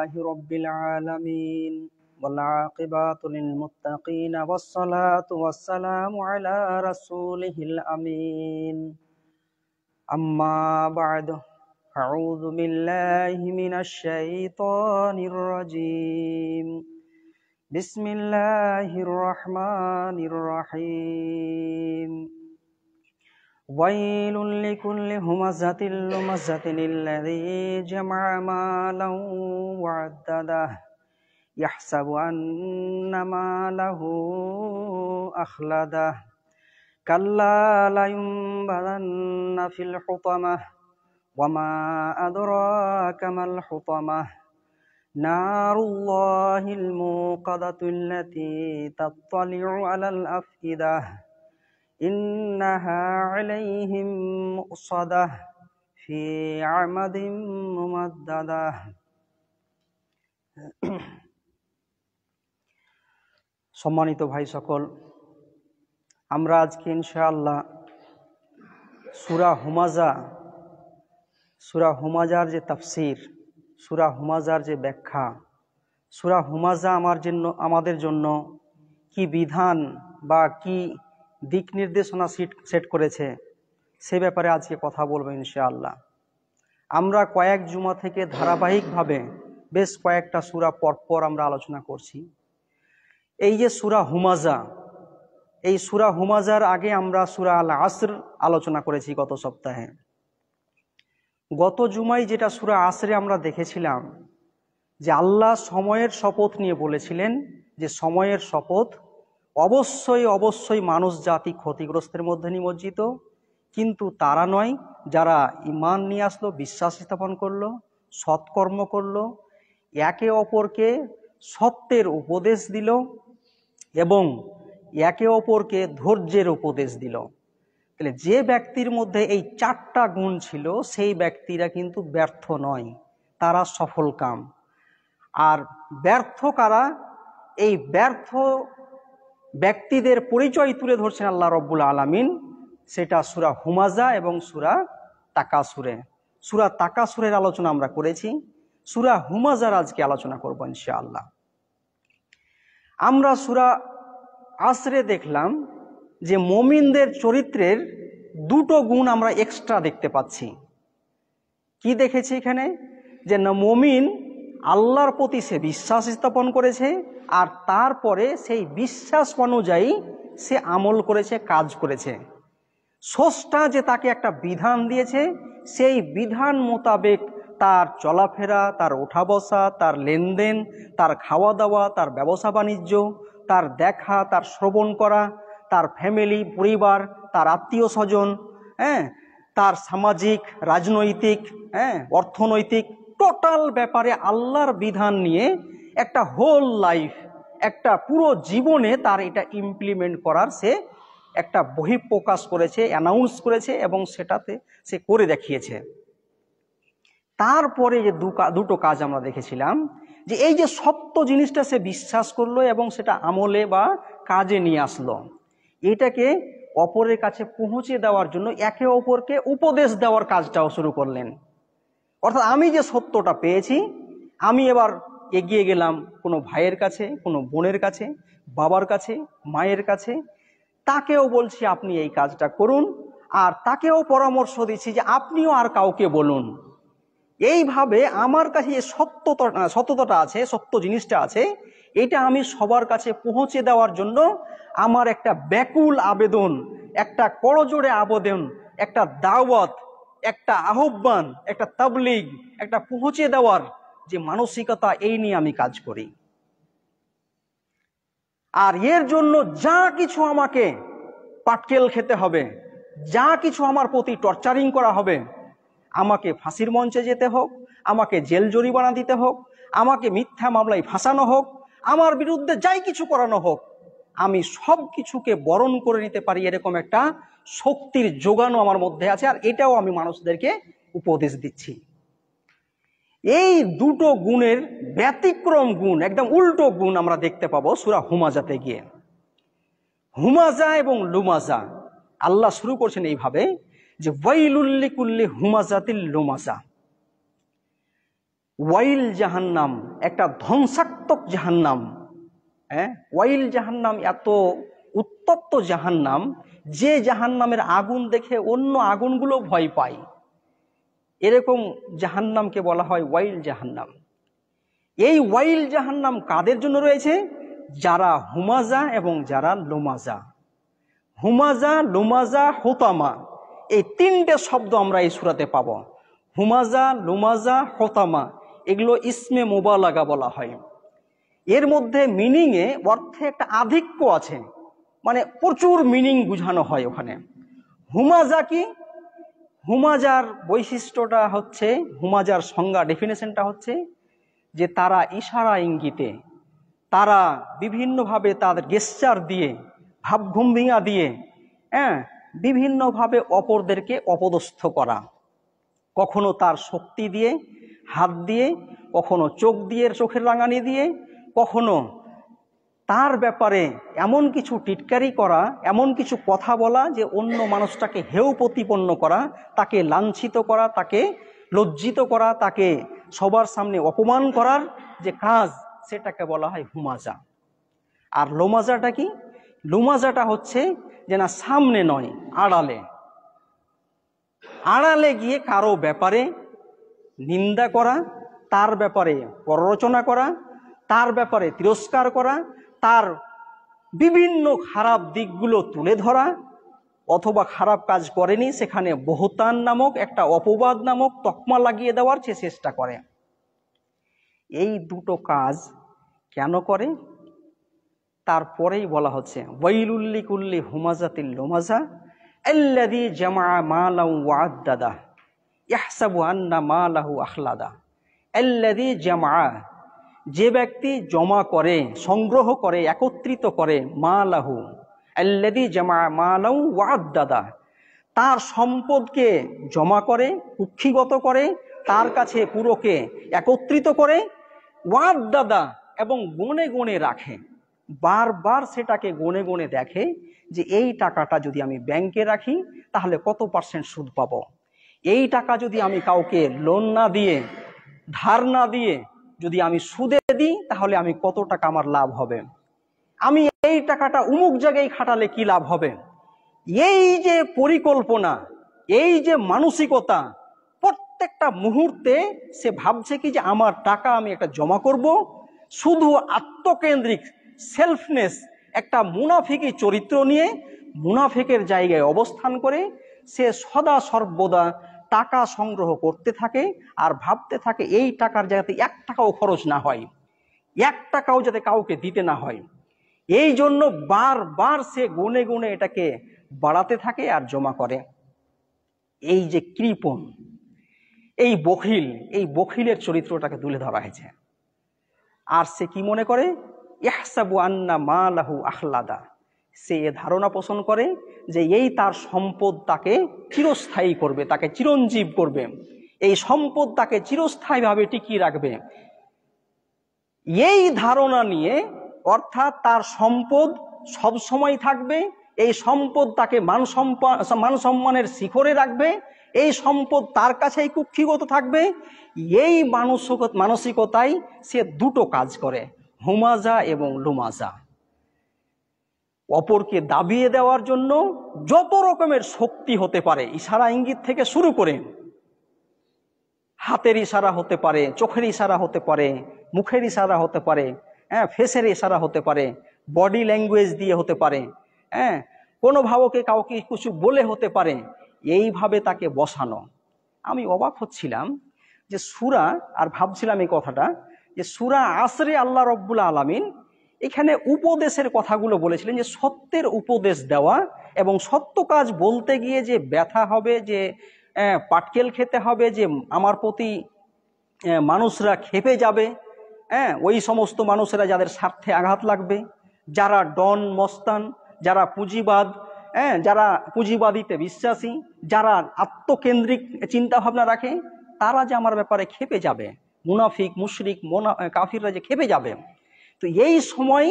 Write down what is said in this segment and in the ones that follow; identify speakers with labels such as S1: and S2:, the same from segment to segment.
S1: رب العالمين والعاقبة للمتقين والصلاة والسلام على رسوله الأمين أما بعد أعوذ بالله من الشيطان الرجيم بسم الله الرحمن الرحيم ويل لكل همزة لمزة الذي جمع مالا وعدده يحسب أن ماله أخلده كلا لينبذن في الحطمة وما أدراك ما الحطمة نار الله الموقدة التي تطلع على الأفئدة إنها عليهم مؤصدة في عمد ممددة সম্মানিত ভাই সকল, আমরা আজকে ইনশাআল্লাহ সূরা হুমাজার যে তাফসীর, সূরা হুমাজার যে ব্যাখ্যা, সূরা হুমাজা আমাদের জন্য কি বিধান বা কি দিক নির্দেশনা সেট করেছে সে ব্যাপারে আজকে কথা বলবো ইনশাআল্লাহ। আমরা কয়েক জুমা থেকে ধারাবাহিকভাবে বেশ কয়েকটা সূরা পরপর আমরা আলোচনা করছি। এই যে সূরা হুমাজা, এই সূরা হুমাজার আগে আমরা সূরা আল আসর আলোচনা করেছি গত সপ্তাহে। গত জুমায় যেটা সূরা আসরে আমরা দেখেছিলাম যে আল্লাহ সময়ের শপথ নিয়ে বলেছিলেন যে সময়ের শপথ, অবশ্যই অবশ্যই মানুষ জাতি ক্ষতিগ্রস্তের মধ্যে নিমজ্জিত, কিন্তু তারা নয় যারা ঈমান নিয়ে আসলো, বিশ্বাস স্থাপন করলো, সৎকর্ম করলো, একে অপরকে সত্যের উপদেশ দিল এবং একে অপরকে ধৈর্যের উপদেশ দিল। তাহলে যে ব্যক্তির মধ্যে এই চারটা গুণ ছিল সেই ব্যক্তিরা কিন্তু ব্যর্থ নয়, তারা সফল কাম। আর ব্যর্থ কারা? এই ব্যর্থ ব্যক্তিদের পরিচয় তুলে ধরছেন আল্লাহ রব্বুল আলামিন, সেটা সূরা হুমাজা এবং সূরা তাকাসুরে। সূরা তাকাসুরের আলোচনা আমরা করেছি, সূরা হুমাজার আজকে আলোচনা করব ইনশাআল্লাহ। আমরা সূরা আসরে দেখলাম যে মুমিনদের চরিত্রের দুটো গুণ আমরা এক্সট্রা দেখতে পাচ্ছি। কি দেখেছি এখানে? যে না, মুমিন আল্লাহর প্রতি সে বিশ্বাস স্থাপন করেছে আর তারপরে সেই বিশ্বাস অনুযায়ী সে আমল করেছে, কাজ করেছে। স্রষ্টা যে তাকে একটা বিধান দিয়েছে সেই বিধান মোতাবেক তার চলাফেরা, তার ওঠা বসা, তার লেনদেন, তার খাওয়া দাওয়া, তার ব্যবসা বাণিজ্য, তার দেখা, তার শ্রবণ করা, তার ফ্যামিলি পরিবার, তার আত্মীয় স্বজন, তার সামাজিক, রাজনৈতিক, অর্থনৈতিক টোটাল ব্যাপারে আল্লাহর বিধান নিয়ে একটা হোল লাইফ, একটা পুরো জীবনে তার এটা ইমপ্লিমেন্ট করার সে একটা বহিঃপ্রকাশ করেছে, অ্যানাউন্স করেছে এবং সেটাতে সে করে দেখিয়েছে। তারপরে যে দুটো কাজ আমরা দেখেছিলাম যে এই যে সত্য জিনিসটা সে বিশ্বাস করলো এবং সেটা আমলে বা কাজে নিয়ে আসলো, এটাকে অপরের কাছে পৌঁছে দেওয়ার জন্য একে অপরকে উপদেশ দেওয়ার কাজটাও শুরু করলেন। অর্থাৎ আমি যে সত্যটা পেয়েছি, আমি এবার এগিয়ে গেলাম কোনো ভাইয়ের কাছে, কোনো বোনের কাছে, বাবার কাছে, মায়ের কাছে, তাকেও বলছি আপনি এই কাজটা করুন, আর তাকেও পরামর্শ দিচ্ছি যে আপনিও আর কাউকে বলুন। এইভাবে আমার কাছে যে সত্যতা আছে, সত্য জিনিসটা আছে, এটা আমি সবার কাছে পৌঁছে দেওয়ার জন্য আমার একটা ব্যাকুল আবেদন, একটা করজোড়ে আবেদন, একটা দাওয়াত, একটা আহ্বান, একটা তাবলীগ, একটা পৌঁছে দেওয়ার যে মানসিকতা, এই নিয়ে আমি কাজ করি। আর এর জন্য যা কিছু আমাকে পাটকেল খেতে হবে, যা কিছু আমার প্রতি টর্চারিং করা হবে, আমাকে ফাঁসির মঞ্চে যেতে হোক, আমাকে জেল জরিমানা দিতে হোক, আমাকে মিথ্যা মামলায় ফাঁসানো হোক, আমার বিরুদ্ধে যাই কিছু করানো হোক, আমি সব কিছুকে বরণ করে নিতে পারি, এরকম একটা শক্তির যোগানো আমার মধ্যে আছে। আর এটাও আমি মানুষদেরকে উপদেশ দিচ্ছি। এই দুটো গুণের ব্যতিক্রম গুণ, একদম উল্টো গুণ আমরা দেখতে পাবো সূরা হুমাজাতে গিয়ে। হুমাজা এবং লুমাজা আল্লাহ শুরু করছেন এইভাবে যে ওয়াইলুল লিকুল্লি হুমাজাতিল লুমাজা। ওয়াইল জাহান্নাম, একটা ধ্বংসাত্মক জাহান্নাম। ওয়াইল জাহান্নাম এত উত্তপ্ত জাহান্নাম, যে জাহান্নামের আগুন দেখে অন্য আগুনগুলো ভয় পায়, এরকম জাহান্নামকে বলা হয় ওয়াইল জাহান্নাম। এই ওয়াইল জাহান্নাম কাদের জন্য রয়েছে? যারা হুমাজা এবং যারা লুমাজা। হুমাজা, লুমাজা, হোতামা, এই তিনটে শব্দ আমরা এই সূরাতে পাব। হুমাজা, লুমাজা, হোতামা, এগুলো ইসমে মুবালাগা বলা হয়। এর মধ্যে মিনিংয়ে, অর্থে একটা আধিক্য আছে, মানে প্রচুর মিনিং বুঝানো হয় ওখানে। হুমাজা কি? হুমাজার বৈশিষ্ট্যটা হচ্ছে, হুমাজার সংজ্ঞা, ডেফিনেশনটা হচ্ছে যে তারা ইশারা ইঙ্গিতে, তারা বিভিন্নভাবে তাদের গেস্টার দিয়ে, ভাবভঙ্গিমা দিয়ে, বিভিন্নভাবে অপরদেরকে অপদস্থ করা। কখনো তার শক্তি দিয়ে, হাত দিয়ে, কখনো চোখ দিয়ে, চোখের রাঙানি দিয়ে, কখনো তার ব্যাপারে এমন কিছু টিটকারি করা, এমন কিছু কথা বলা যে অন্য মানুষটাকে হেয় প্রতিপন্ন করা, তাকে লাঞ্ছিত করা, তাকে লজ্জিত করা, তাকে সবার সামনে অপমান করার যে কাজ, সেটাকে বলা হয় হুমাজা। আর লোমাজাটা কি? লোমাজাটা হচ্ছে যে না, সামনে নয়, আড়ালে, আড়ালে গিয়ে কারো ব্যাপারে নিন্দা করা, তার ব্যাপারে পররচনা করা, তার ব্যাপারে তিরস্কার করা, তার বিভিন্ন খারাপ দিকগুলো তুলে ধরা, অথবা খারাপ কাজ করেনি সেখানে বহতান নামক একটা অপবাদ নামক তকমা লাগিয়ে দেওয়ার চেষ্টা করে। এই দুটো কাজ কেন করে তারপরেই বলা হচ্ছে ওয়াইলুল লিকুল্লি হুমাজাতিল লুমাজা আল্লাযী জামা মালাও ওয়া আদ্দাদা ইয়াহসাবু আন্না মালাহু আখলাদা। আল্লাযী জামা, যে ব্যক্তি জমা করে, সংগ্রহ করে, একত্রিত করে, মালাহু, আল্লাযী জামা মালাও ওয়া আদ্দাদা, তার সম্পদকে জমা করে, কুক্ষিগত করে, তার কাছে পুরোকে একত্রিত করে, ওয়াদ্দাদা, এবং গনে গনে রাখে, বারবার সেটাকে গনে গনে দেখে যে এই টাকাটা যদি আমি ব্যাংকে রাখি তাহলে কত পার্সেন্ট সুদ পাবো, এই টাকা যদি আমি কাউকে লোন না দিয়ে, ধার না দিয়ে যদি আমি সুদে দিই তাহলে আমি কত টাকা আমার লাভ হবে, আমি এই টাকাটা অমুক জায়গায় খাটালে কি লাভ হবে। এই যে পরিকল্পনা, এই যে মানসিকতা, প্রত্যেকটা মুহূর্তে সে ভাবছে কি যে আমার টাকা আমি একটা জমা করব, শুধু আত্মকেন্দ্রিক, সেলফনেস, একটা মুনাফিকি চরিত্র নিয়ে মুনাফিকের জায়গায় অবস্থান করে সে সদা সর্বদা টাকা সংগ্রহ করতে থাকে আর ভাবতে থাকে এই টাকার জায়গাতে 1 টাকাও খরচ না হয়, 1 টাকাও যাতে কাউকে দিতে না হয়। এই জন্য বারবার সে গুনে গুনে এটাকে বাড়াতে থাকে আর জমা করে। এই যে কৃপণ, এই বখিল, এই বখিলের চরিত্রটাকে তুলে ধরা হয়েছে। আর সে কি মনে করে? ইহসাবু আন্না মালাহু আখলাদা, সে এ ধারণা পোষণ করে যে এই তার সম্পদ তাকে চিরস্থায়ী করবে, তাকে চিরঞ্জীব করবে, এই সম্পদ তাকে চিরস্থায়ীভাবে টিকিয়ে রাখবে। এই ধারণা নিয়ে, অর্থাৎ তার সম্পদ সব সময় থাকবে, এই সম্পদ তাকে মান সম্মানের শিখরে রাখবে, এই সম্পদ তার কাছেই কুক্ষিগত থাকবে, এই মানসিকতায় সে দুটো কাজ করে, হুমাজা এবং লুমাজা। অপরকে দাবিয়ে দেওয়ার জন্য যত রকমের শক্তি হতে পারে, ইশারা ইঙ্গিত থেকে শুরু করে, হাতের ইশারা হতে পারে, চোখের ইশারা হতে পারে, মুখের ইশারা হতে পারে, ফেসের ইশারা হতে পারে, বডি ল্যাঙ্গুয়েজ দিয়ে হতে পারে, কোনোভাবে কাউকে কিছু বলে হতে পারে, এইভাবে তাকে বসানো। আমি অবাক হচ্ছিলাম যে সূরা, আর ভাবছিলাম এই কথাটা, যে সূরা আসরে আল্লাহ রব্বুল আলামিন এখানে উপদেশের কথাগুলো বলেছিলেন, যে সত্যের উপদেশ দেওয়া, এবং সত্য কাজ বলতে গিয়ে যে ব্যথা হবে, যে পাটকেল খেতে হবে, যে আমার প্রতি মানুষরা ক্ষেপে যাবে, ওই সমস্ত মানুষেরা যাদের স্বার্থে আঘাত লাগবে, যারা ডন মস্তান, যারা পুঁজিবাদ, যারা পুঁজিবাদীতে বিশ্বাসী, যারা আত্মকেন্দ্রিক চিন্তাভাবনা রাখে, তারা যে আমার ব্যাপারে ক্ষেপে যাবে, মুনাফিক, মুশরিক, কাফিররা যে ক্ষেপে যাবে। তো এই সময়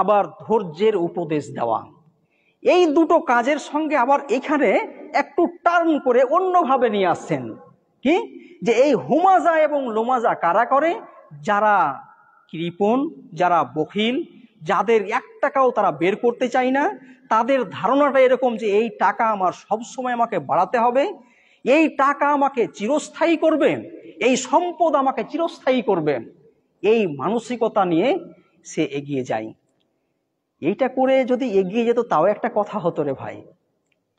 S1: আবার ধৈর্যের উপদেশ দেওয়া, এই দুটো কাজের সঙ্গে আবার এখানে একটু টার্ন করে অন্যভাবে নিয়ে আসছেন। কি, যে এই হুমাজা এবং লোমাজা কারা করে? যারা কৃপণ, যারা বখিল, যাদের 1 টাকাও তারা বের করতে চায় না, তাদের ধারণাটা এরকম যে এই টাকা আমার সবসময় আমাকে বাড়াতে হবে, এই টাকা আমাকে চিরস্থায়ী করবে, এই সম্পদ আমাকে চিরস্থায়ী করবে, এই মানসিকতা নিয়ে সে এগিয়ে যায়। এইটা করে যদি এগিয়ে যেত তাও একটা কথা হতো রে ভাই।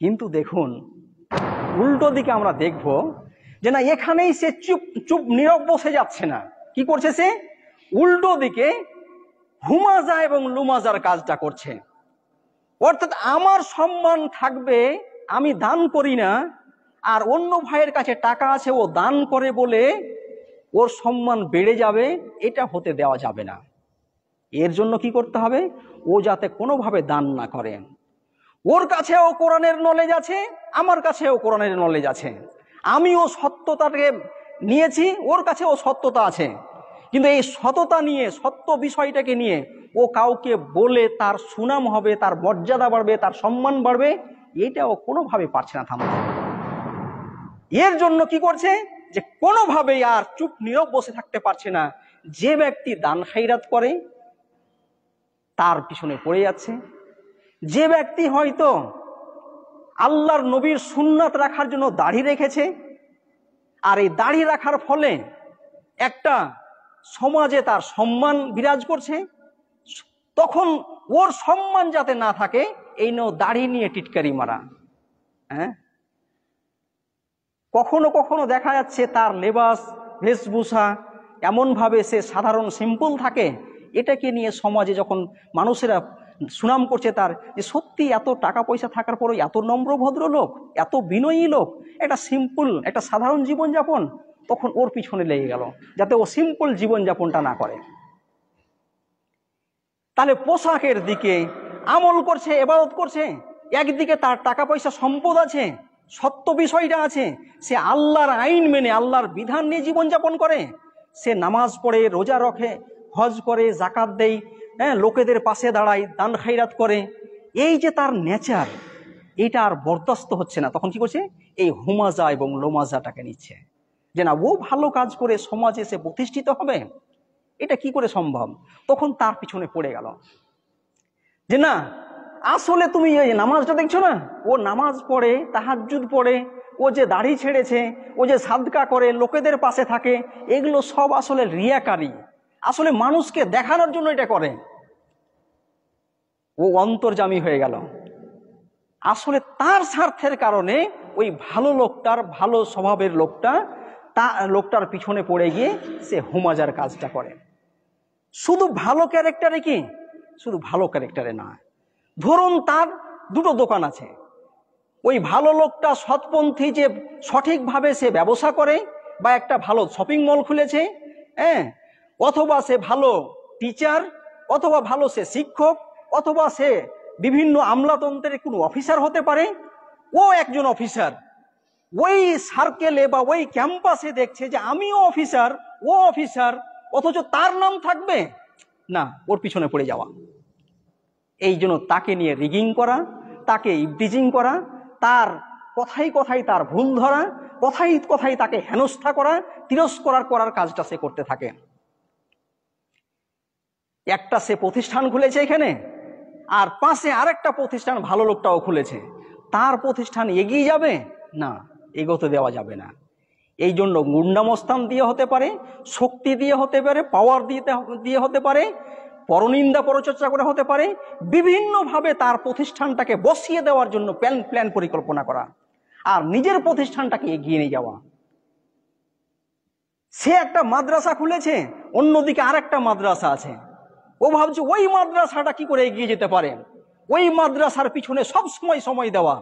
S1: কিন্তু দেখুন, উল্টো দিকে আমরা দেখব যে না, এখানেই সে চুপ চুপ নীরব বসে যাচ্ছে না। কি করছে সে? উল্টো দিকে হুমাজা এবং লুমাজার কাজটা করছে। অর্থাৎ আমার সম্মান থাকবে, আমি দান করি না, আর অন্য ভাইয়ের কাছে টাকা আছে, ও দান করে বলে ওর সম্মান বেড়ে যাবে, এটা হতে দেওয়া যাবে না। এর জন্য কি করতে হবে? ও যাতে কোনোভাবে দান না করে। ওর কাছেও কোরআনের নলেজ আছে, আমার কাছেও কোরআনের নলেজ আছে, আমিও সত্যতাকে নিয়েছি, ওর কাছেও সত্যতা আছে, কিন্তু এই সততা নিয়ে, সত্য বিষয়টাকে নিয়ে ও কাউকে বলে তার সুনাম হবে, তার মর্যাদা বাড়বে, তার সম্মান বাড়বে, এটাও কোনোভাবে পারছে না থামতে। এর জন্য কি করছে? যে কোনোভাবেই আর চুপ নীরব বসে থাকতে পারছে না। যে ব্যক্তি দান খাইরাত করে তার পিছনে পড়ে যাচ্ছে। যে ব্যক্তি হয়তো আল্লাহর নবীর সুন্নাত রাখার জন্য দাড়ি রেখেছে, আর এই দাড়ি রাখার ফলে একটা সমাজে তার সম্মান বিরাজ করছে, তখন ওর সম্মান যাতে না থাকে এই নিয়ে দাড়ি নিয়ে টিটকারি মারা। হ্যাঁ, কখনো কখনো দেখা যাচ্ছে তার লেবাস বেশভূষা এমনভাবে সে সাধারণ সিম্পল থাকে, এটাকে নিয়ে সমাজে যখন মানুষেরা সুনাম করছে তার, যে সত্যি এত টাকা পয়সা থাকার পরও এত নম্র ভদ্র লোক, এত বিনয়ী লোক, একটা সিম্পল, একটা সাধারণ জীবনযাপন, তখন ওর পিছনে লেগে গেল যাতে ও সিম্পল জীবনযাপনটা না করে। তাহলে পোশাকের দিকে আমল করছে, ইবাদত করছে, একদিকে তার টাকা পয়সা সম্পদ আছে, সত্য বিষয়টা আছে, সে আল্লাহর আইন মেনে, আল্লাহর বিধান নিয়ে জীবনযাপন করে, সে নামাজ পড়ে, রোজা রাখে, হজ করে, জাকাত দেয়, হ্যাঁ, লোকেদের পাশে দাঁড়ায়, দান খাইরাত করে, এই যে তার নেচার, এটা আর বরদাস্ত হচ্ছে না। তখন কি করছে? এই হুমাজা এবং লোমাজাটাকে নিচ্ছে, যে না, ও ভালো কাজ করে সমাজে সে প্রতিষ্ঠিত হবে, এটা কি করে সম্ভব? তখন তার পিছনে পড়ে গেল যে না, আসলে তুমি এই নামাজটা দেখছো না, ও নামাজ পড়ে, তাহাজ্জুদ পড়ে, ও যে দাড়ি ছেড়েছে, ও যে সাদকা করে, লোকেদের পাশে থাকে, এগুলো সব আসলে রিয়াকারী, আসলে মানুষকে দেখানোর জন্য এটা করে। ও অন্তর্যামী হয়ে গেল। আসলে তার স্বার্থের কারণে ওই ভালো লোকটার, ভালো স্বভাবের লোকটার পিছনে পড়ে গিয়ে সে হুমাজার কাজটা করে। শুধু ভালো ক্যারেক্টারে কি? শুধু ভালো ক্যারেক্টারে না। ধরুন তার 2টো দোকান আছে, ওই ভালো লোকটা সৎপন্থী, যে সঠিকভাবে সে ব্যবসা করে, বা একটা ভালো শপিং মল খুলেছে, হ্যাঁ, অথবা সে ভালো টিচার, অথবা ভালো সে শিক্ষক, অথবা সে বিভিন্ন আমলাতন্ত্রের কোনো অফিসার হতে পারে। ও একজন অফিসার, ওই সার্কেলে বা ওই ক্যাম্পাসে দেখছে যে আমিও অফিসার, ও অফিসার, অথচ তার নাম থাকবে না, ওর পিছনে পড়ে যাওয়া। এই জন্য তাকে নিয়ে রিগিং করা, তাকে ইভটিজিং করা, তার কথাই কথাই তার ভুল ধরা, কথাই কথাই তাকে হেনস্থা করা, তিরস্কার করার কাজটা সে করতে থাকে। একটা সে প্রতিষ্ঠান খুলেছে এখানে, আর পাশে আরেকটা প্রতিষ্ঠান ভালো লোকটাও খুলেছে, তার প্রতিষ্ঠান এগিয়ে যাবে না, এগোতে দেওয়া যাবে না। এই জন্য গুন্ডামস্তান দিয়ে হতে পারে, শক্তি দিয়ে হতে পারে, পাওয়ার দিয়ে হতে পারে, পরনিন্দা পরচর্চা করে হতে পারে, বিভিন্নভাবে তার প্রতিষ্ঠানটাকে বসিয়ে দেওয়ার জন্য প্ল্যান পরিকল্পনা করা, আর নিজের প্রতিষ্ঠানটাকে এগিয়ে নিয়ে যাওয়া। সে একটা মাদ্রাসা খুলেছে, অন্যদিকে আরেকটা মাদ্রাসা আছে, ও ভাবছে ওই মাদ্রাসাটা কি করে এগিয়ে যেতে পারে, ওই মাদ্রাসার পিছনে সব সময় দেওয়া,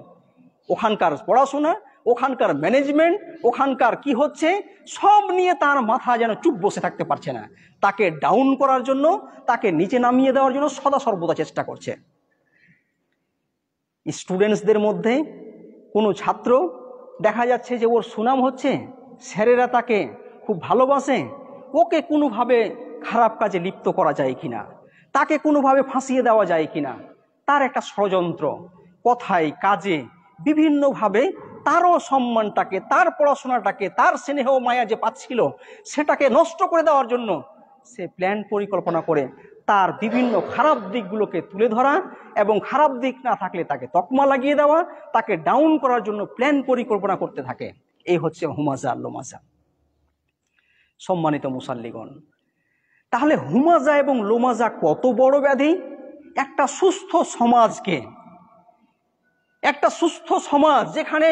S1: ওখানকার পড়াশোনা, ওখানকার ম্যানেজমেন্ট, ওখানকার কি হচ্ছে সব নিয়ে তার মাথা যেন চুপ বসে থাকতে পারছে না। তাকে ডাউন করার জন্য, তাকে নিচে নামিয়ে দেওয়ার জন্য সদা সর্বদা চেষ্টা করছে। স্টুডেন্টসদের মধ্যে কোনো ছাত্র দেখা যাচ্ছে যে ওর সুনাম হচ্ছে, স্যারেরা তাকে খুব ভালোবাসে, ওকে কোনোভাবে খারাপ কাজে লিপ্ত করা যায় কিনা, তাকে কোনোভাবে ফাঁসিয়ে দেওয়া যায় কিনা, তার একটা ষড়যন্ত্র, কথায় কাজে বিভিন্নভাবে তারও সম্মানটাকে, তার পড়াশোনাটাকে, তার স্নেহ মায়া যে পাচ্ছিল সেটাকে নষ্ট করে দেওয়ার জন্য সে প্ল্যান পরিকল্পনা করে তার বিভিন্ন খারাপ দিকগুলোকে তুলে ধরা এবং খারাপ দিক না থাকলে তাকে তকমা লাগিয়ে দেওয়া, তাকে ডাউন করার জন্য প্ল্যান পরিকল্পনা করতে থাকে। এই হচ্ছে হুমাজা আর লোমাজা। সম্মানিত মুসাল্লিগণ, তাহলে হুমাজা এবং লোমাজা কত বড় ব্যাধি! একটা সুস্থ সমাজকে, একটা সুস্থ সমাজ যেখানে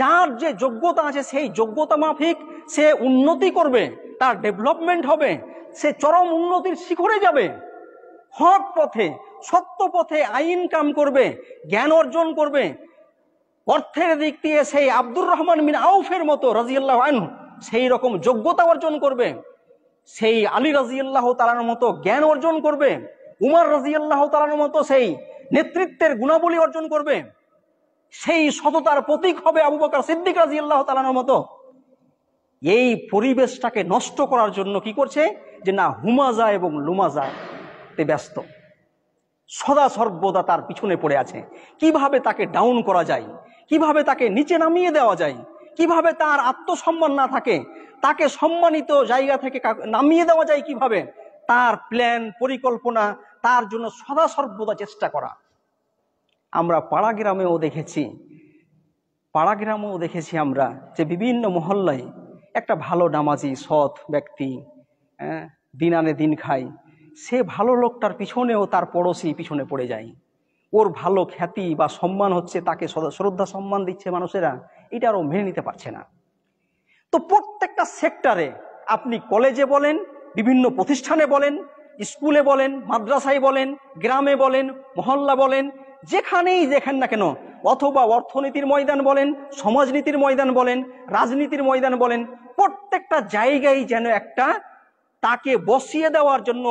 S1: যার যে যোগ্যতা আছে সেই যোগ্যতা মাফিক সে উন্নতি করবে, তার ডেভেলপমেন্ট হবে, সে চরম উন্নতির শিখরে যাবে, হক পথে সত্য পথে আইন কাম করবে, জ্ঞান অর্জন করবে, অর্থের দিক দিয়ে সেই আব্দুর রহমান বিন আউফের মতো রাদিয়াল্লাহু আনহু সেই রকম যোগ্যতা অর্জন করবে, সেই আলী রাদিয়াল্লাহু তাআলার মতো জ্ঞান অর্জন করবে, উমর রাদিয়াল্লাহু তাআলার মতো সেই নেতৃত্বের গুণাবলী অর্জন করবে, সেই সততার প্রতীক হবে আবু বকর সিদ্দিক রাদিয়াল্লাহু তাআলার মতো। এই পরিবেশটাকে নষ্ট করার জন্য কি করছে যে না, হুমাজা এবং লুমাজা তে ব্যস্ত, সদা সর্বদা তার পিছনে পড়ে আছে। কিভাবে তাকে ডাউন করা যায়, কিভাবে তাকে নিচে নামিয়ে দেওয়া যায়, কিভাবে তার আত্মসম্মান না থাকে, তাকে সম্মানিত জায়গা থেকে নামিয়ে দেওয়া যায় কিভাবে, তার প্ল্যান পরিকল্পনা, তার জন্য সদা সর্বদা চেষ্টা করা। আমরা পাড়া গ্রামেও দেখেছি আমরা যে বিভিন্ন মহল্লায় একটা ভালো নামাজি সৎ ব্যক্তি, দিন আনে দিন খায়, সে ভালো লোকটার পিছনেও তার পড়োশি পিছনে পড়ে যায়। ওর ভালো খ্যাতি বা সম্মান হচ্ছে, তাকে শ্রদ্ধা সম্মান দিচ্ছে মানুষেরা, এটা আরও মেনে নিতে পারছে না। তো প্রত্যেকটা সেক্টরে, আপনি কলেজে বলেন, বিভিন্ন প্রতিষ্ঠানে বলেন, স্কুলে বলেন, মাদ্রাসায় বলেন, গ্রামে বলেন, মহল্লা বলেন, যেখানেই দেখেন না কেন, অথবা অর্থনীতির ময়দান বলেন, সমাজনীতির ময়দান বলেন, রাজনীতির ময়দান বলেন, প্রত্যেকটা জায়গায় যেন একটা তাকে বসিয়ে দেওয়ার জন্য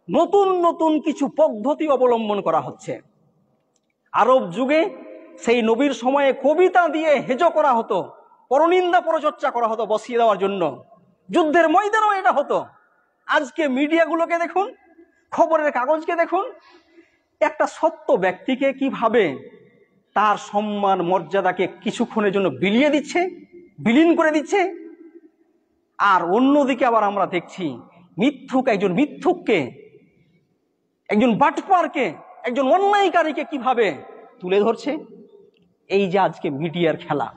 S1: নতুন নতুন কিছু পদ্ধতি অবলম্বন করা হচ্ছে। আরব যুগে সেই নবীর সময়ে কবিতা দিয়ে হেজ করা হতো, পরনিন্দা পরচর্চা করা হতো বসিয়ে দেওয়ার জন্য, যুদ্ধের ময়দানেও এটা হতো। আজকে মিডিয়াগুলোকে দেখুন, খবরের কাগজকে দেখুন, একটা সত্য ব্যক্তিকে কিভাবে তার সম্মান মর্যাদাকে কিছুক্ষণের জন্য বিলীন করে দিচ্ছে। আর অন্যদিকে আবার আমরা দেখছি একজন মিথ্যুককে, একজন বাটপারকে, একজন অন্যায়কারীকে কিভাবে তুলে ধরছে। এই যে আজকে মিডিয়ার খেলা,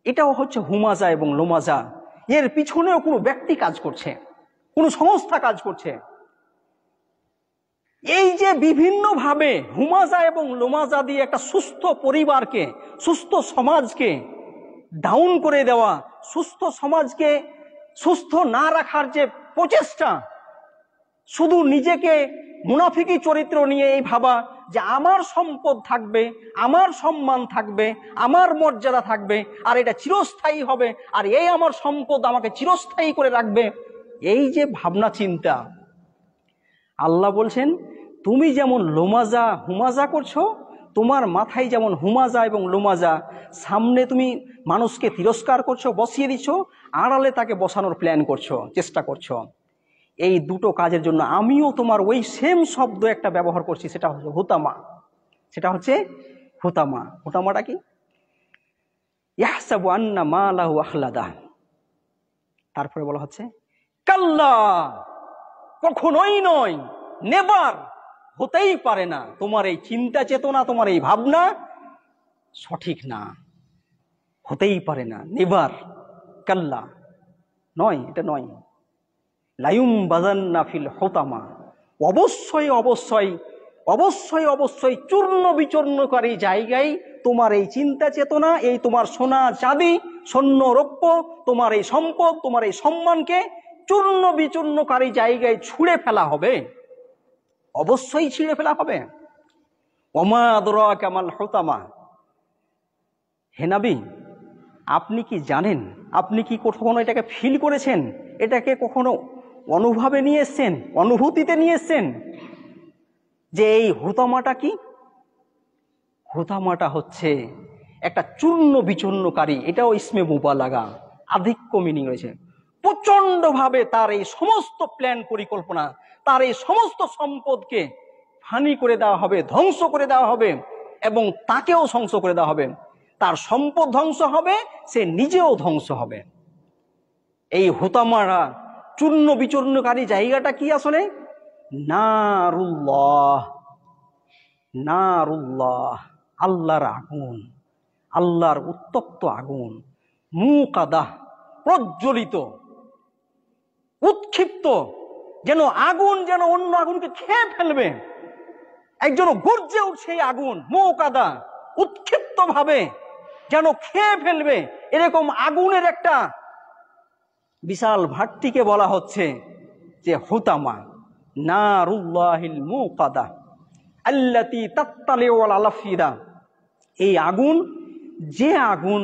S1: এটাও হচ্ছে হুমাজা এবং লোমাজা। এর পিছনেও কোনো ব্যক্তি কাজ করছে, কোনো সংস্থা কাজ করছে। এই যে বিভিন্নভাবে হুমাজা এবং লোমাজা দিয়ে একটা সুস্থ পরিবারকে, সুস্থ সমাজকে ডাউন করে দেওয়া, সুস্থ সমাজকে সুস্থ না রাখার যে প্রচেষ্টা, শুধু নিজেকে মুনাফিকি চরিত্র নিয়ে এই ভাবা যে আমার সম্পদ থাকবে, আমার সম্মান থাকবে, আমার মর্যাদা থাকবে, আর এটা চিরস্থায়ী হবে, আর এই আমার সম্পদ আমাকে চিরস্থায়ী করে রাখবে, এই যে ভাবনা চিন্তা, আল্লাহ বলছেন তুমি যেমন লোমাজা হুমাজা করছো, তোমার মাথায় যেমন হুমাজা এবং লোমাজা, সামনে তুমি মানুষকে তিরস্কার করছো, বসিয়ে দিচ্ছ, আড়ালে তাকে বসানোর প্ল্যান করছো, চেষ্টা করছো। এই দুটো কাজের জন্য আমিও তোমার ওই সেম শব্দ একটা ব্যবহার করছি, সেটা হচ্ছে হুতামা। হুতামাটা কি? ইয়াহসাবু আন্না মালাহু আখলাদা। তারপরে বলা হচ্ছে কাল্লা, কখনোই নয়, নেভার, হতেই পারে না, তোমার এই চিন্তা চেতনা, তোমার এই ভাবনা সঠিক না, হতেই পারে না, নেভার, কাল্লা, নয়, এটা নয়। লায়ুম বাজান্না ফিল হুতামা, অবশ্যই অবশ্যই অবশ্যই অবশ্যই চূর্ণ বিচূর্ণকারী জায়গায় তোমার এই চিন্তা চেতনা, এই তোমার সোনা চাঁদি স্বর্ণ রৌপ্য, তোমার এই সম্পদ, তোমার এই সম্মানকে চূর্ণ বিচূর্ণকারী জায়গায় ছুঁড়ে ফেলা হবে, অবশ্যই ছিঁড়ে ফেলা হবে। ওমা আদরাকা মাল হুতামা, হে নবী আপনি কি জানেন, আপনি কি কখনো এটাকে ফিল করেছেন, এটাকে কখনো অনুভবে নিয়ে এসছেন, অনুভূতিতে নিয়ে এসছেন যে এই হুতামাটা কি? হুতামাটা হচ্ছে একটা চূর্ণ বিচূর্ণকারী, এটাও ইসমে মুবালাগা, আধিক্য মিনিং রয়েছে। প্রচন্ড ভাবে তার এই সমস্ত প্ল্যান পরিকল্পনা, তার এই সমস্ত সম্পদকে ফানি করে দেওয়া হবে, ধ্বংস করে দেওয়া হবে, এবং তাকেও ধ্বংস করে দেওয়া হবে। তার সম্পদ ধ্বংস হবে, সে নিজেও ধ্বংস হবে। এই হুতামারা চূর্ণ বিচূর্ণকারী জায়গাটা কি আসলে? নারুল্লাহ, নারুল্লাহ, আল্লাহর আগুন, আল্লাহর উত্তপ্ত আগুন, মুকাদাহ, প্রজ্বলিত, উৎক্ষিপ্ত, যেন আগুন যেন অন্য আগুনকে খেয়ে ফেলবে, একজন গর্জে উঠছে এই আগুন, মুকাদা, উৎক্ষিপ্ত ভাবে যেন খেয়ে ফেলবে, এরকম আগুনের একটা বিশাল ভাট্টিকে বলা হচ্ছে যে হুতামা, নারুল্লাহিল মুকাদা আল্লাতী তাত্তালিউ আলাল আফিদা। এই আগুন, যে আগুন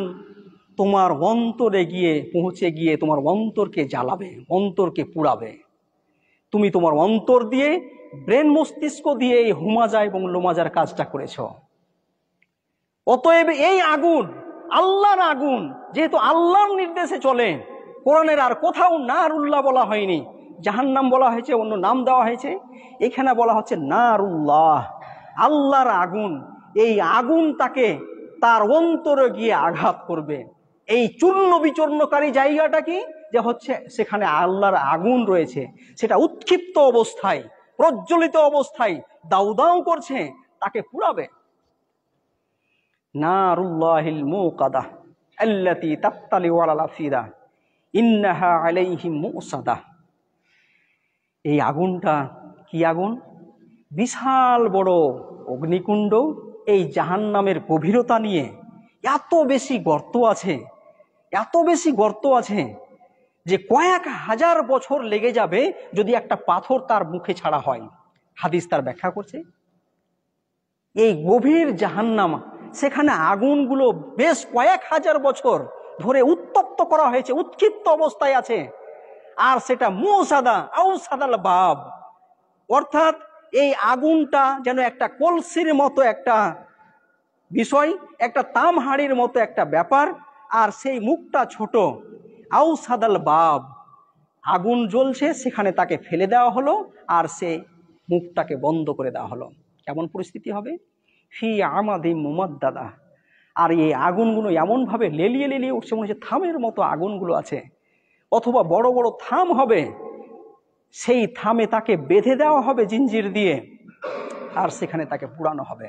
S1: তোমার অন্তরে গিয়ে পৌঁছে গিয়ে তোমার অন্তরকে জ্বালাবে, অন্তরকে পুড়াবে। তুমি তোমার অন্তর দিয়ে, ব্রেন মস্তিষ্ক দিয়ে এই হুমাজা এবং লোমাজার কাজটা করেছ। অতএব এই আগুন আল্লাহর আগুন, যেহেতু আল্লাহর নির্দেশে চলে, কোরআনের আর কোথাও নারুল্লাহ বলা হয়নি, জাহান্নাম বলা হয়েছে, অন্য নাম দেওয়া হয়েছে, এখানে বলা হচ্ছে নারুল্লাহ, আল্লাহর আগুন। এই আগুন তাকে তার অন্তরে গিয়ে আঘাত করবে। এই চূর্ণ বিচূর্ণকারী জায়গাটা কি? যে হচ্ছে সেখানে আল্লাহর আগুন রয়েছে, সেটা উৎক্ষিপ্ত অবস্থায়, প্রজ্বলিত অবস্থায় দাউ দাউ করছে, তাকে পুড়াবে। নারুল্লাহিল মুকাদা আল্লাতী তাত্তালিউ আলাল আফিদা ইন্নাহা আলাইহিম মুসাদা। এই আগুনটা কি আগুন? বিশাল বড় অগ্নিকুণ্ড। এই জাহান্নামের গভীরতা নিয়ে এত বেশি গর্ত আছে, এত বেশি গর্ত আছে যে কয়েক হাজার বছর লেগে যাবে যদি একটা পাথর তার মুখে ছাড়া হয়। হাদিস তার ব্যাখ্যা করছে, এই গভীর জাহান্নাম, সেখানে আগুনগুলো বেশ কয়েক হাজার বছর ধরে উত্তপ্ত করা হয়েছে, উৎক্ষিপ্ত অবস্থায় আছে। আর সেটা মুসাদা আউসাদাল বাব, অর্থাৎ এই আগুনটা যেন একটা কলসির মতো একটা বিষয়, একটা তামহাড়ির মতো একটা ব্যাপার, আর সেই মুখটা ছোট। আউসাদাল বাব, আগুন জ্বলছে, সেখানে তাকে ফেলে দেওয়া হলো, আর সে মুখটাকে বন্ধ করে দেওয়া হলো। কেমন পরিস্থিতি হবে? ফি আমাদি মুমাদ্দাদা। আর এই আগুনগুলো এমনভাবে লেলিয়ে লেলিয়ে উঠছে, মনে হচ্ছে থামের মতো আগুনগুলো আছে, অথবা বড় বড় থাম হবে, সেই থামে তাকে বেঁধে দেওয়া হবে জিঞ্জির দিয়ে, আর সেখানে তাকে পুড়ানো হবে।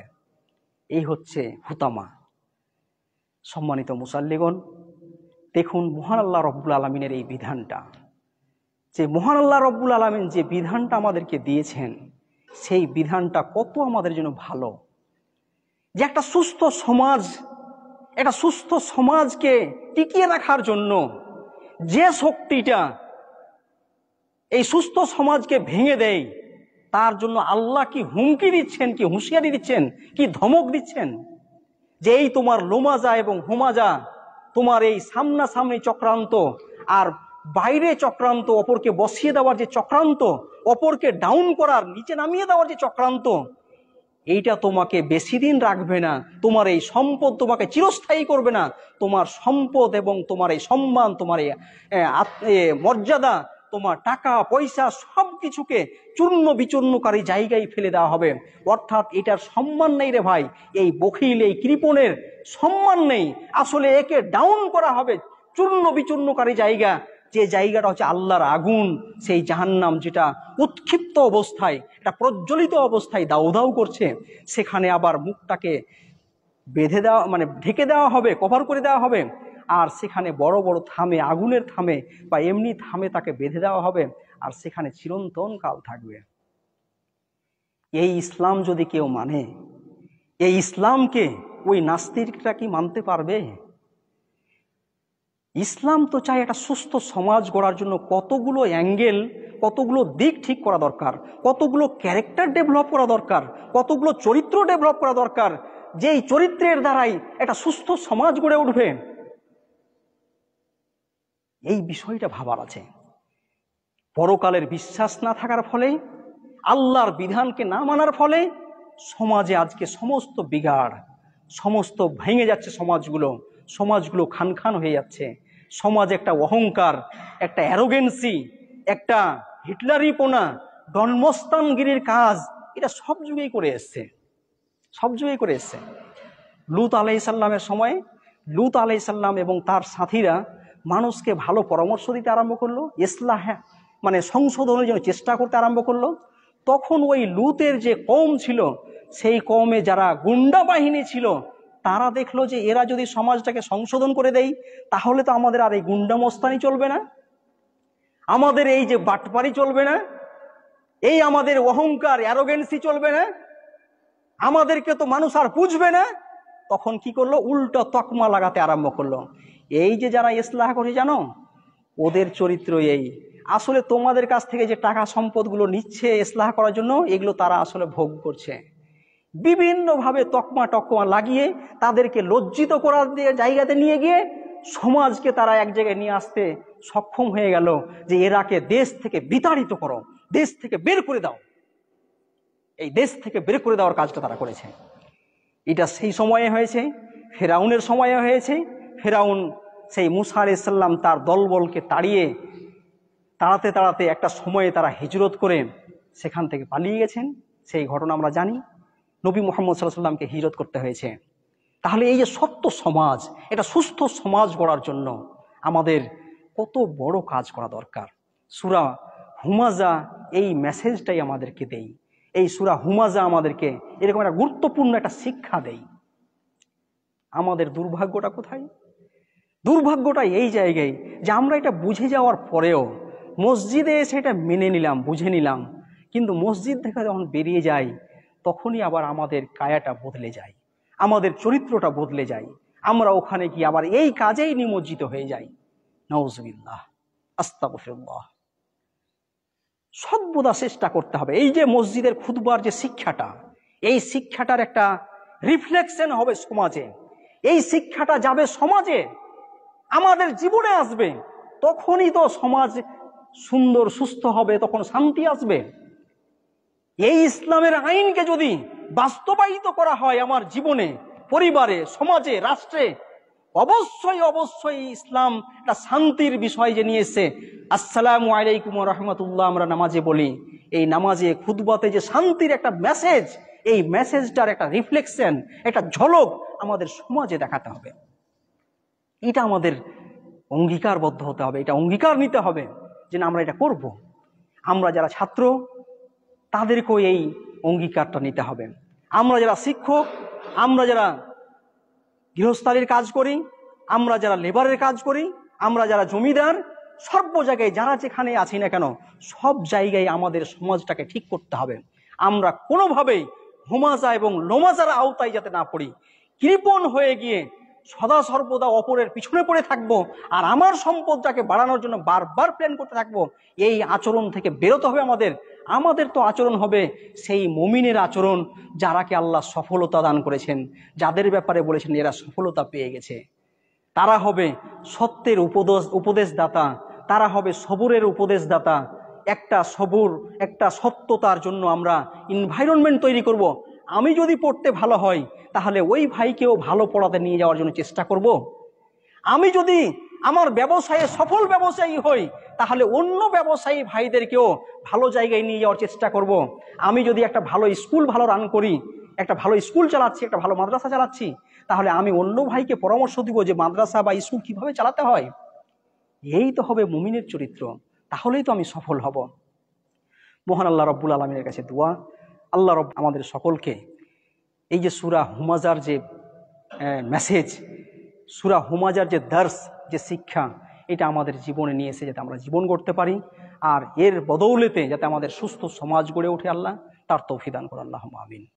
S1: এই হচ্ছে হুতামা। সম্মানিত মুসাল্লিগণ, দেখুন মহান আল্লাহ রব্বুল আলমিনের এই বিধানটা, যে মহান আল্লাহ রব্বুল আলমিন যে বিধানটা আমাদেরকে দিয়েছেন, সেই বিধানটা কত আমাদের জন্য ভালো। যে একটা সুস্থ সমাজ, একটা সুস্থ সমাজকে টিকিয়ে রাখার জন্য যে শক্তিটা এই সুস্থ সমাজকে ভেঙে দেয়, তার জন্য আল্লাহ কি হুমকি দিচ্ছেন, কি হুঁশিয়ারি দিচ্ছেন, কি ধমক দিচ্ছেন, যে এই তোমার লোমাজা এবং হুমাজা, তোমার এই সামনাসামনি চক্রান্ত আর বাইরে চক্রান্ত, অপরকে বসিয়ে দেওয়ার যে চক্রান্ত, অপরকে ডাউন করার, নিচে নামিয়ে দেওয়ার যে চক্রান্ত, এইটা তোমাকে বেশি দিন রাখবে না। তোমার এই সম্পদ তোমাকে চিরস্থায়ী করবে না। তোমার সম্পদ এবং তোমার এই সম্মান, তোমার এই মর্যাদা, তোমার টাকা পয়সা সব কিছুকে চূর্ণ বিচূর্ণকারী জায়গায় ফেলে দেওয়া হবে। অর্থাৎ এটার সম্মান নেই রে ভাই, এই বখিল, এই কৃপণের সম্মান নেই। আসলে একে ডাউন করা হবে চূর্ণ বিচূর্ণকারী জায়গা, যে জায়গাটা হচ্ছে আল্লাহর আগুন, সেই জাহান্নাম, যেটা উৎক্ষিপ্ত অবস্থায়, এটা প্রজ্বলিত অবস্থায় দাউ দাউ করছে। সেখানে আবার মুখটাকে বেঁধে দেওয়া, মানে ঢেকে দেওয়া হবে, কভার করে দেওয়া হবে, আর সেখানে বড় বড় থামে, আগুনের থামে বা এমনি থামে তাকে বেঁধে দেওয়া হবে, আর সেখানে চিরন্তন কাল থাকবে। এই ইসলাম যদি কেউ মানে, এই ইসলামকে ওই নাস্তিকরা কি মানতে পারবে? ইসলাম তো চাই একটা সুস্থ সমাজ গড়ার জন্য কতগুলো অ্যাঙ্গেল, কতগুলো দিক ঠিক করা দরকার, কতগুলো ক্যারেক্টার ডেভেলপ করা দরকার, কতগুলো চরিত্র ডেভেলপ করা দরকার, যেই চরিত্রের দ্বারাই একটা সুস্থ সমাজ গড়ে উঠবে। এই বিষয়টা ভাবার আছে। পরকালের বিশ্বাস না থাকার ফলে, আল্লাহর বিধানকে না মানার ফলে সমাজে আজকে সমস্ত বিগাড়, সমস্ত ভেঙে যাচ্ছে সমাজগুলো খান খান হয়ে যাচ্ছে। সমাজ একটা অহংকার, একটা অ্যারোগেন্সি, একটা হিটলারিপনা, ডনমস্তানগিরির কাজ, এটা সব যুগেই করে এসছে, সব যুগেই করে এসছে। লূত আলাইহিস সালামের সময় লূত আলাইহিস সালাম এবং তার সাথীরা মানুষকে ভালো পরামর্শ দিতে আরম্ভ করলো, ইসলাহ মানে সংশোধনের জন্য চেষ্টা করতে আরম্ভ করলো। তখন ওই লূতের যে কওম ছিল, সেই কওমে যারা গুন্ডা বাহিনী ছিল, তারা দেখলো যে এরা যদি সমাজটাকে সংশোধন করে দেয়, তাহলে তো আমাদের আর এই গুন্ডা মস্তানি চলবে না, আমাদের এই যে বাটপারি চলবে না, এই আমাদের অহংকার অ্যারোগেন্সি চলবে না, আমাদেরকে তো মানুষ আর বুঝবে না। তখন কি করলো, উল্টো তকমা লাগাতে আরম্ভ করলো। এই যে যারা ইসলাহ করে জানো, ওদের চরিত্র এই, আসলে তোমাদের কাছ থেকে যে টাকা সম্পদগুলো নিচ্ছে ইসলাহ করার জন্য, এগুলো তারা আসলে ভোগ করছে। বিভিন্নভাবে তকমা টকমা লাগিয়ে তাদেরকে লজ্জিত করার জায়গাতে নিয়ে গিয়ে সমাজকে তারা এক জায়গায় নিয়ে আসতে সক্ষম হয়ে গেল যে এরাকে দেশ থেকে বিতাড়িত করো, দেশ থেকে বের করে দাও। এই দেশ থেকে বের করে দেওয়ার কাজটা তারা করেছে। এটা সেই সময়ে হয়েছে, ফেরাউনের সময়ে হয়েছে। ফেরাউন সেই মুসা আলাইহিস সালাম তার দলবলকে তাড়াতে তাড়াতে একটা সময়ে তারা হিজরত করে সেখান থেকে পালিয়ে গেছেন। সেই ঘটনা আমরা জানি। নবী মুহাম্মদ সাল্লাল্লাহু আলাইহি ওয়াসাল্লামকে হিজরত করতে হয়েছে। তাহলে এই যে সত্য সমাজ, এটা সুস্থ সমাজ গড়ার জন্য আমাদের কত বড় কাজ করা দরকার। সূরা হুমাজা এই মেসেজটাই আমাদেরকে দেয়। এই সূরা হুমাজা আমাদেরকে এরকম একটা গুরুত্বপূর্ণ একটা শিক্ষা দেয়। আমাদের দুর্ভাগ্যটা কোথায়? দুর্ভাগ্যটা এই জায়গায় যে আমরা এটা বুঝে যাওয়ার পরেও মসজিদে এসে এটা মেনে নিলাম, বুঝে নিলাম, কিন্তু মসজিদ থেকে যখন বেরিয়ে যাই তখনই আবার আমাদের কায়াটা বদলে যায়, আমাদের চরিত্রটা বদলে যায়। আমরা ওখানে গিয়ে আবার এই কাজেই নিমজ্জিত হয়ে যাই। নাউজুবিল্লাহ, আস্তাগফিরুল্লাহ। সর্বদা চেষ্টা করতে হবে এই যে মসজিদের খুতবার যে শিক্ষাটা, এই শিক্ষাটার একটা রিফ্লেকশন হবে সমাজে। এই শিক্ষাটা যাবে সমাজে, আমাদের জীবনে আসবে, তখনই তো সমাজ সুন্দর সুস্থ হবে, তখন শান্তি আসবে। এই ইসলামের আইনকে যদি বাস্তবায়িত করা হয় আমার জীবনে, পরিবারে, সমাজে, রাষ্ট্রে, অবশ্যই অবশ্যই ইসলাম একটা শান্তির বিষয় যে নিয়ে এসে আসসালামু আলাইকুম ওয়া রাহমাতুল্লাহ আমরা নামাজে বলি, এই নামাজে খুতবাতে যে শান্তির একটা মেসেজ, এই মেসেজটার একটা রিফ্লেকশন, একটা ঝলক আমাদের সমাজে দেখাতে হবে। এটা আমাদের অঙ্গীকারবদ্ধ হতে হবে, এটা অঙ্গীকার নিতে হবে যে না আমরা এটা করব। আমরা যারা ছাত্র তাদেরকেও এই অঙ্গীকারটা নিতে হবে। আমরা যারা শিক্ষক, আমরা যারা গৃহস্থালির কাজ করি, আমরা যারা লেবারের কাজ করি, আমরা যারা জমিদার, সর্ব জায়গায় যারা যেখানে আছি না কেন, সব জায়গায় আমাদের সমাজটাকে ঠিক করতে হবে। আমরা কোনোভাবেই হুমাজা এবং লোমাজার আওতায় যাতে না পড়ি, কৃপণ হয়ে গিয়ে সদা সর্বদা অপরের পিছনে পড়ে থাকবো আর আমার সম্পদটাকে বাড়ানোর জন্য বারবার প্ল্যান করতে থাকবো। এই আচরণ থেকে বেরোতে হবে আমাদের। আমাদের তো আচরণ হবে সেই মুমিনের আচরণ যারাকে আল্লাহ সফলতা দান করেছেন, যাদের ব্যাপারে বলেছেন এরা সফলতা পেয়ে গেছে। তারা হবে সত্যের উপদেশদাতা, তারা হবে সবুরের উপদেশদাতা। একটা সবুর, একটা সত্যতার জন্য আমরা এনভায়রনমেন্ট তৈরি করব। আমি যদি পড়তে ভালো হয় তাহলে ওই ভাইকেও ভালো পড়াতে নিয়ে যাওয়ার জন্য চেষ্টা করব। আমি যদি আমার ব্যবসায়ে সফল ব্যবসায়ী হই তাহলে অন্য ব্যবসায়ী ভাইদেরকেও ভালো জায়গায় নিয়ে যাওয়ার চেষ্টা করব। আমি যদি একটা ভালো স্কুল ভালো রান করি, একটা ভালো স্কুল চালাচ্ছি, একটা ভালো মাদ্রাসা চালাচ্ছি, তাহলে আমি অন্য ভাইকে পরামর্শ দিব যে মাদ্রাসা বা স্কুল কিভাবে চালাতে হয়। এই তো হবে মুমিনের চরিত্র, তাহলেই তো আমি সফল হব। মহান আল্লাহ রব্বুল আলমীর কাছে দোয়া, আল্লাহ রব আমাদের সকলকে এই যে সূরা হুমাজার যে মেসেজ, সূরা হুমাজার যে দর্স, যে শিক্ষা, এটা আমাদের জীবনে নিয়ে এসে যাতে আমরা জীবন গড়তে পারি, আর এর বদৌলতে যাতে আমাদের সুস্থ সমাজ গড়ে ওঠে, আল্লাহ তার তৌফিক দান করুন। আল্লাহুম্মা আমিন।